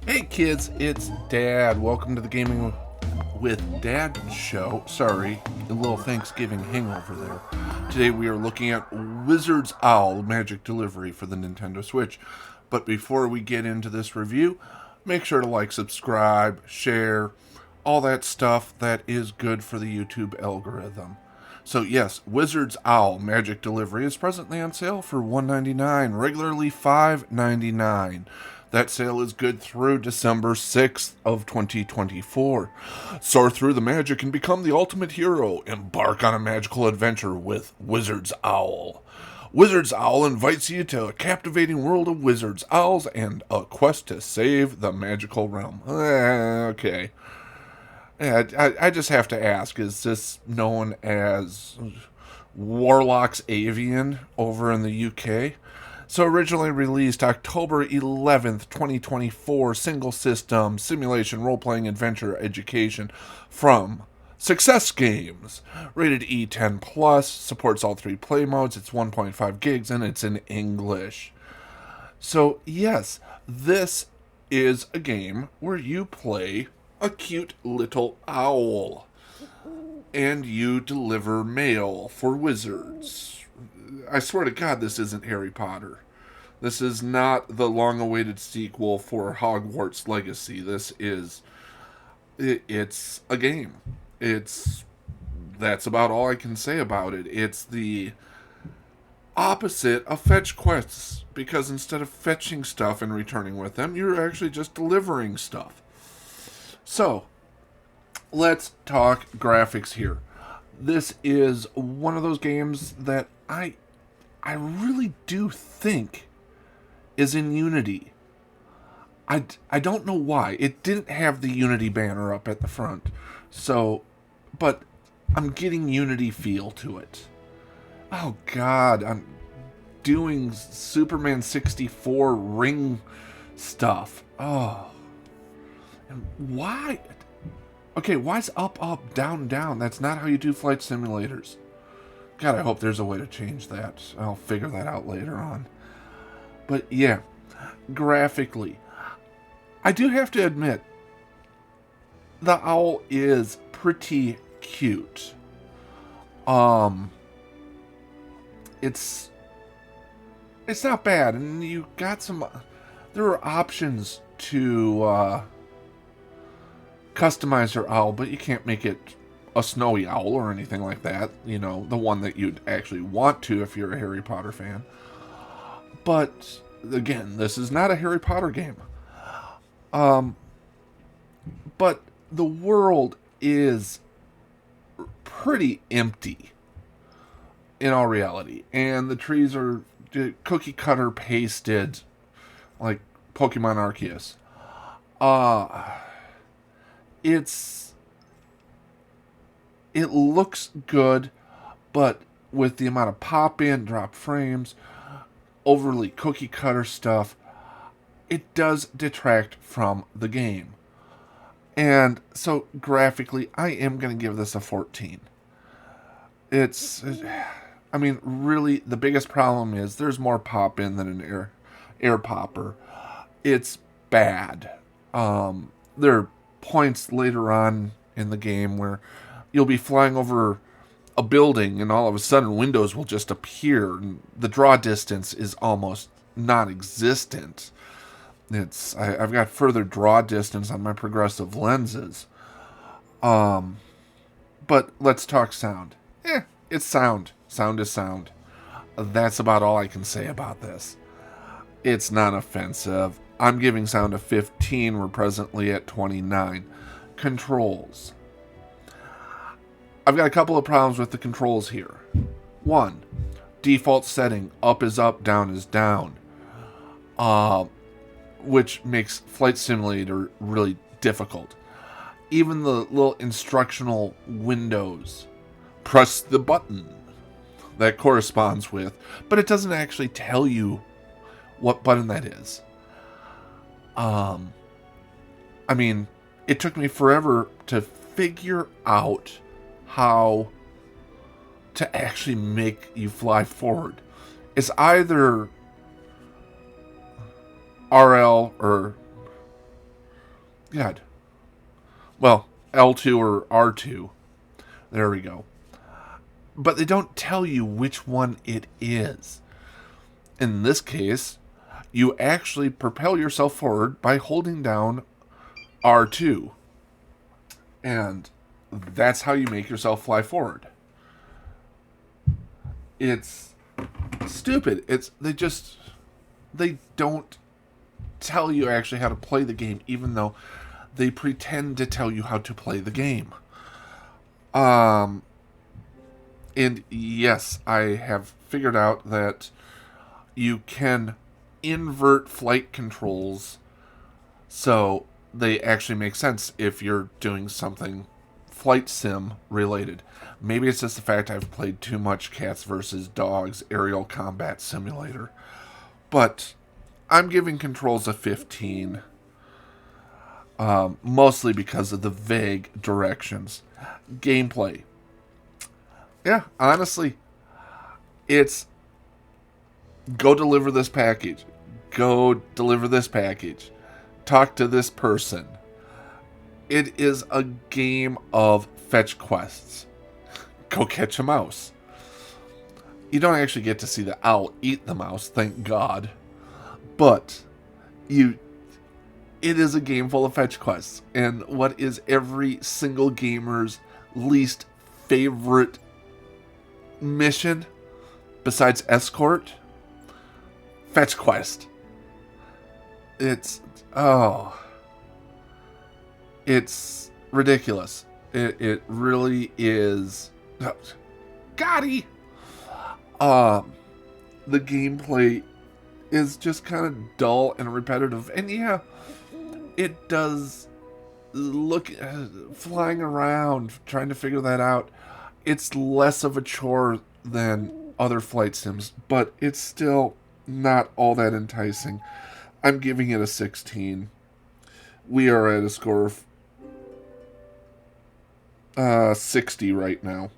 Hey kids, it's Dad. Welcome to the Gaming with Dad show. Sorry, a little Thanksgiving hangover there. Today we are looking at Wizard's Owl Magic Delivery for the Nintendo Switch. But before we get into this review, make sure to like, subscribe, share, all that stuff that is good for the YouTube algorithm. So yes, Wizard's Owl Magic Delivery is presently on sale for $1.99, regularly $5.99. That sale is good through December 6th of 2024. Soar through the magic and become the ultimate hero. Embark on a magical adventure with Wizard's Owl. Wizard's Owl invites you to a captivating world of wizards, owls, and a quest to save the magical realm. Okay. Yeah, I just have to ask, is this known as Warlock's Avian over in the UK? So originally released October 11th, 2024, single system, simulation, role-playing, adventure, education from Success Games. Rated E10+, plus, supports all three play modes, it's 1.5 gigs, and it's in English. So yes, this is a game where you play a cute little owl and you deliver mail for wizards. I swear to God, this isn't Harry Potter. This is not the long-awaited sequel for Hogwarts Legacy. It's a game. That's about all I can say about it. It's the opposite of fetch quests, because instead of fetching stuff and returning with them, you're actually just delivering stuff. So, let's talk graphics here. This is one of those games that I really do think is in Unity. I don't know why. It didn't have the Unity banner up at the front. So, but I'm getting Unity feel to it. Oh God, I'm doing Superman 64 ring stuff. Oh. And why? Okay, why's up, up, down, down? That's not how you do flight simulators. God, I hope there's a way to change that. I'll figure that out later on. But yeah, graphically, I do have to admit, the owl is pretty cute. It's not bad, and you got some. There are options to customize your owl, but you can't make it a snowy owl or anything like that. You know, the one that you'd actually want to if you're a Harry Potter fan. But again, this is not a Harry Potter game. But the world is pretty empty in all reality, and the trees are cookie cutter pasted like Pokemon Arceus. It's it looks good, but with the amount of pop in, drop frames, overly cookie cutter stuff, it does detract from the game. And so graphically, I am going to give this a 14. I mean, really, the biggest problem is there's more pop in than an air popper. It's bad. There are points later on in the game where you'll be flying over a building and all of a sudden windows will just appear and the draw distance is almost non-existent. I've got further draw distance on my progressive lenses. But let's talk sound. It's sound. Sound is sound. That's about all I can say about this. It's not offensive. I'm giving sound a 15. We're presently at 29. Controls. I've got a couple of problems with the controls here. One, default setting, up is up, down is down. Which makes Flight Simulator really difficult. Even the little instructional windows, press the button that corresponds with, but it doesn't actually tell you what button that is. I mean, it took me forever to figure out how to actually make you fly forward. It's either RL or God. Well, L2 or R2. There we go. But they don't tell you which one it is. In this case, you actually propel yourself forward by holding down R2. And that's how you make yourself fly forward. It's stupid. They don't tell you actually how to play the game, even though they pretend to tell you how to play the game. And yes, I have figured out that you can invert flight controls so they actually make sense if you're doing something flight sim related. Maybe it's just the fact I've played too much Cats vs. Dogs Aerial Combat Simulator. But I'm giving controls a 15. Mostly because of the vague directions. Gameplay. Yeah, honestly, it's go deliver this package. Go deliver this package. Talk to this person. It is a game of fetch quests. Go catch a mouse. You don't actually get to see the owl eat the mouse, thank God. But it is a game full of fetch quests. And what is every single gamer's least favorite mission besides escort? Fetch quest. It's ridiculous. It really is. Gotti. The gameplay is just kind of dull and repetitive, and yeah, it does look flying around trying to figure that out. It's less of a chore than other flight sims, but it's still not all that enticing. I'm giving it a 16. We are at a score of 60 right now.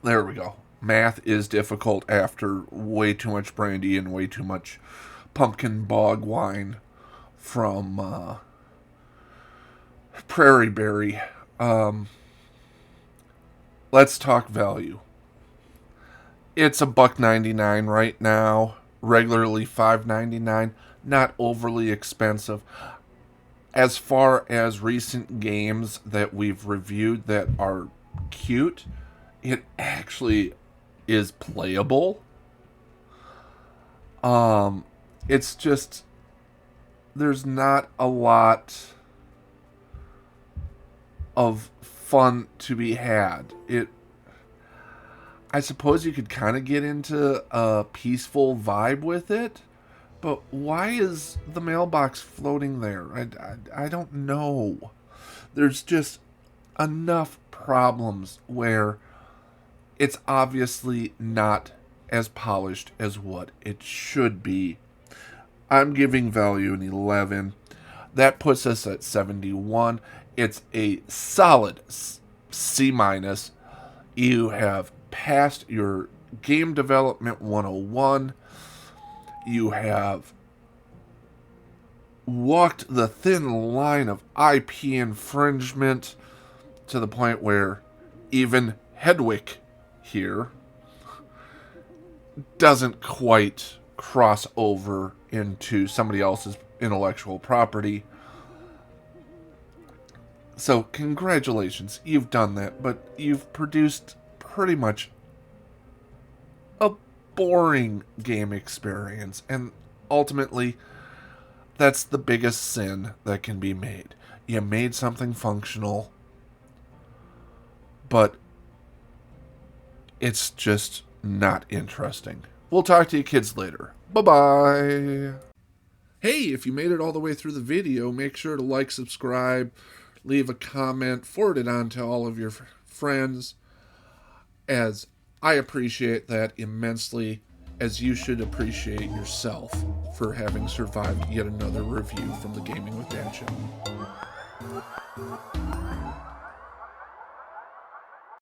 There we go. Math is difficult after way too much brandy and way too much pumpkin bog wine from Prairie Berry. Let's talk value. It's $1.99 right now. Regularly $5.99. Not overly expensive. As far as recent games that we've reviewed that are cute, it actually is playable. It's just there's not a lot of fun to be had. I suppose you could kind of get into a peaceful vibe with it, but why is the mailbox floating there? I don't know. There's just enough problems where it's obviously not as polished as what it should be. I'm giving value an 11. That puts us at 71. It's a solid C-. You have passed your Game Development 101. You have walked the thin line of IP infringement to the point where even Hedwig here doesn't quite cross over into somebody else's intellectual property. So congratulations, you've done that, but you've produced pretty much a boring game experience, and ultimately that's the biggest sin that can be made. You made something functional, but it's just not interesting. We'll talk to you kids later. Bye-bye. Hey, if you made it all the way through the video, make sure to like, subscribe, leave a comment, forward it on to all of your friends, as I appreciate that immensely, as you should appreciate yourself for having survived yet another review from the Gaming with Dan show.